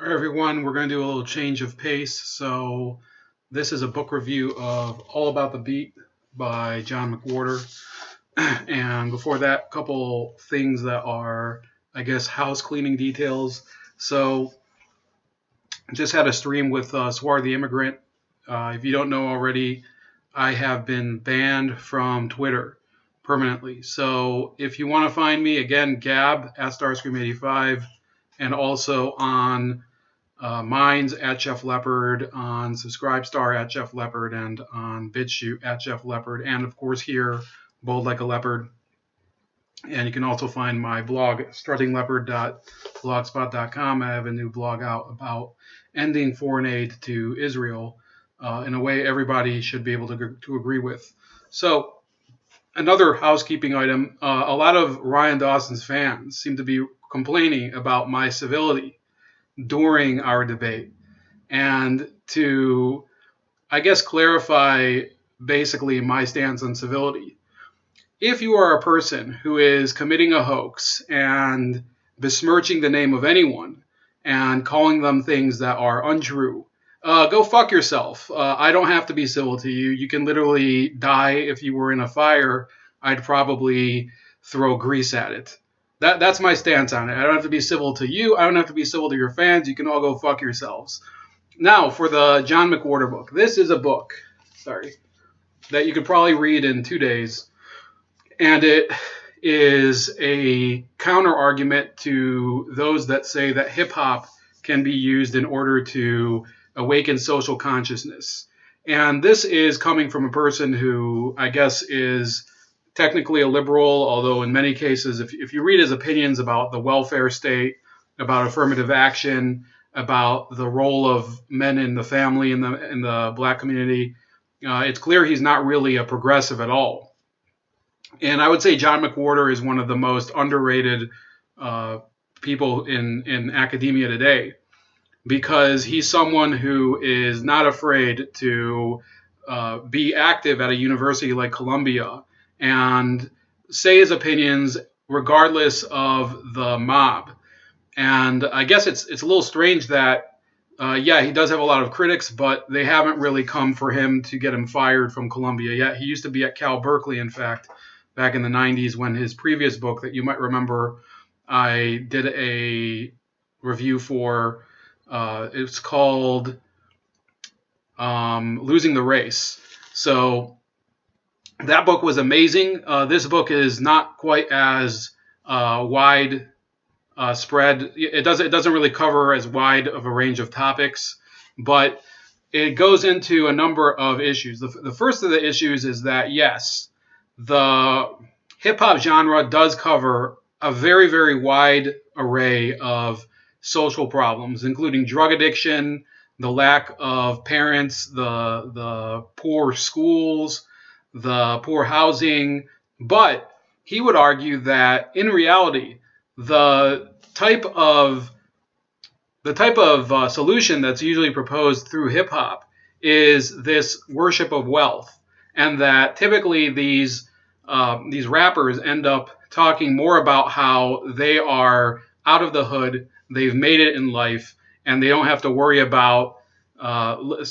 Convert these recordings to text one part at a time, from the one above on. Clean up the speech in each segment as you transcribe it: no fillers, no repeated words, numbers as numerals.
All right, everyone, we're going to do a little change of pace. So, this is a book review of All About the Beat by John McWhorter. And before that, a couple things that are, I guess, house cleaning details. So, just had a stream with Swar the Immigrant. If you don't know already, I have been banned from Twitter permanently. So, if you want to find me, again, Gab at Starscream85, and also on Minds at Jeff Leopard, on Subscribestar at Jeff Leopard, and on BitChute at Jeff Leopard, and of course here, Bold Like a Leopard. And you can also find my blog, struttingleopard.blogspot.com. I have a new blog out about ending foreign aid to Israel in a way everybody should be able to agree with. So, another housekeeping item, a lot of Ryan Dawson's fans seem to be complaining about my civility during our debate. And to, I guess, clarify basically my stance on civility. If you are a person who is committing a hoax and besmirching the name of anyone and calling them things that are untrue, go fuck yourself. I don't have to be civil to you. You can literally die. If you were in a fire, I'd probably throw grease at it. That's my stance on it. I don't have to be civil to you. I don't have to be civil to your fans. You can all go fuck yourselves. Now, for the John McWhorter book. This is a book, that you could probably read in 2 days. And it is a counter argument to those that say that hip-hop can be used in order to awaken social consciousness. And this is coming from a person who, I guess, is technically a liberal, although in many cases, if you read his opinions about the welfare state, about affirmative action, about the role of men in the family in the black community, it's clear he's not really a progressive at all. And I would say John McWhorter is one of the most underrated people in academia today, because he's someone who is not afraid to be active at a university like Columbia and say his opinions regardless of the mob. And I guess it's a little strange that, he does have a lot of critics, but they haven't really come for him to get him fired from Columbia yet. He used to be at Cal Berkeley, in fact, back in the 90s, when his previous book that you might remember, I did a review for. It's called Losing the Race. So that book was amazing. This book is not quite as wide spread. It doesn't really cover as wide of a range of topics, but it goes into a number of issues. The first of the issues is that, yes, the hip-hop genre does cover a very, very wide array of social problems, including drug addiction, the lack of parents, the poor schools, the poor housing. But he would argue that in reality, the type of solution that's usually proposed through hip hop is this worship of wealth, and that typically these rappers end up talking more about how they are out of the hood, they've made it in life, and they don't have to worry about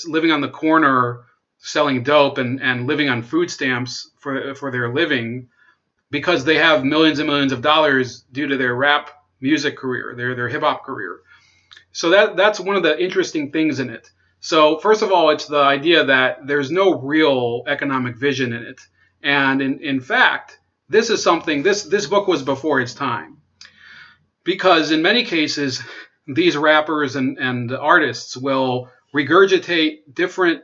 living on the corner selling dope and living on food stamps for their living, because they have millions and millions of dollars due to their rap music career, their hip hop career. So that's one of the interesting things in it. So first of all, it's the idea that there's no real economic vision in it. And in fact, this is something, this book was before its time. Because in many cases, these rappers and artists will regurgitate different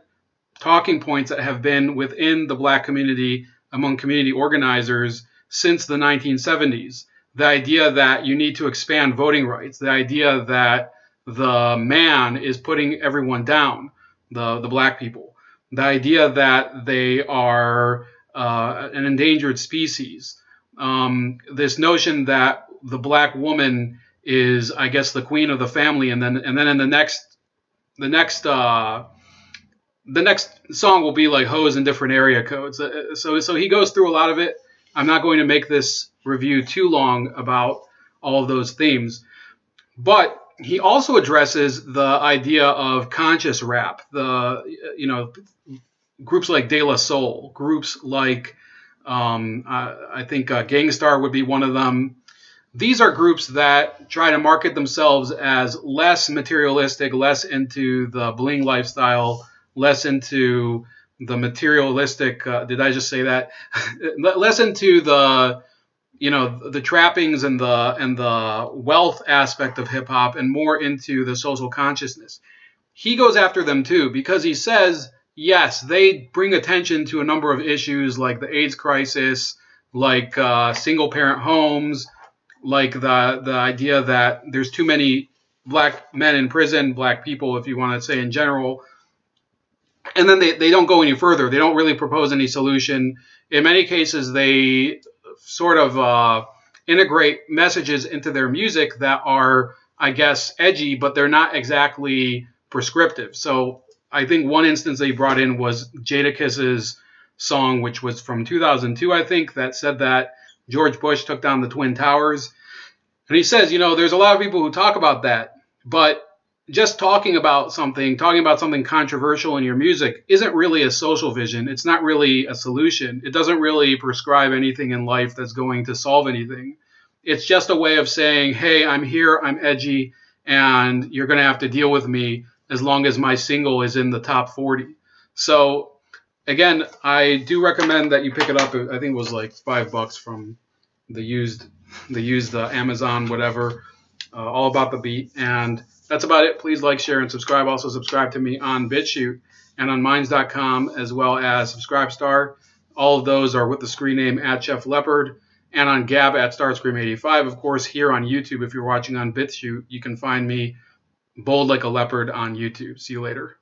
talking points that have been within the black community, among community organizers, since the 1970s. The idea that you need to expand voting rights, the idea that the man is putting everyone down, the black people, the idea that they are an endangered species, this notion that the black woman is, I guess, the queen of the family, and then in the next song will be like hoes in different area codes. So he goes through a lot of it. I'm not going to make this review too long about all of those themes, but he also addresses the idea of conscious rap. Groups like De La Soul, groups like I think Gangstar would be one of them. These are groups that try to market themselves as less materialistic, less into the bling lifestyle, less into the materialistic. Did I just say that? Less into the trappings and the wealth aspect of hip hop, and more into the social consciousness. He goes after them too because he says, yes, they bring attention to a number of issues like the AIDS crisis, like single parent homes, like the idea that there's too many black men in prison, black people, if you want to say in general. And then they don't go any further. They don't really propose any solution. In many cases, they sort of integrate messages into their music that are, I guess, edgy, but they're not exactly prescriptive. So I think one instance they brought in was Jadakiss's song, which was from 2002, I think, that said that George Bush took down the Twin Towers. And he says, there's a lot of people who talk about that, but just talking about something controversial in your music isn't really a social vision. It's not really a solution. It doesn't really prescribe anything in life that's going to solve anything. It's just a way of saying, hey, I'm here, I'm edgy, and you're going to have to deal with me as long as my single is in the top 40. So again, I do recommend that you pick it up. I think it was like $5 from the used Amazon, whatever, all about the beat. And that's about it. Please like, share, and subscribe. Also subscribe to me on BitChute and on Minds.com, as well as Subscribestar. All of those are with the screen name @ChefLeopard, and on Gab @Starscream85. Of course, here on YouTube, if you're watching on BitChute, you can find me bold like a leopard on YouTube. See you later.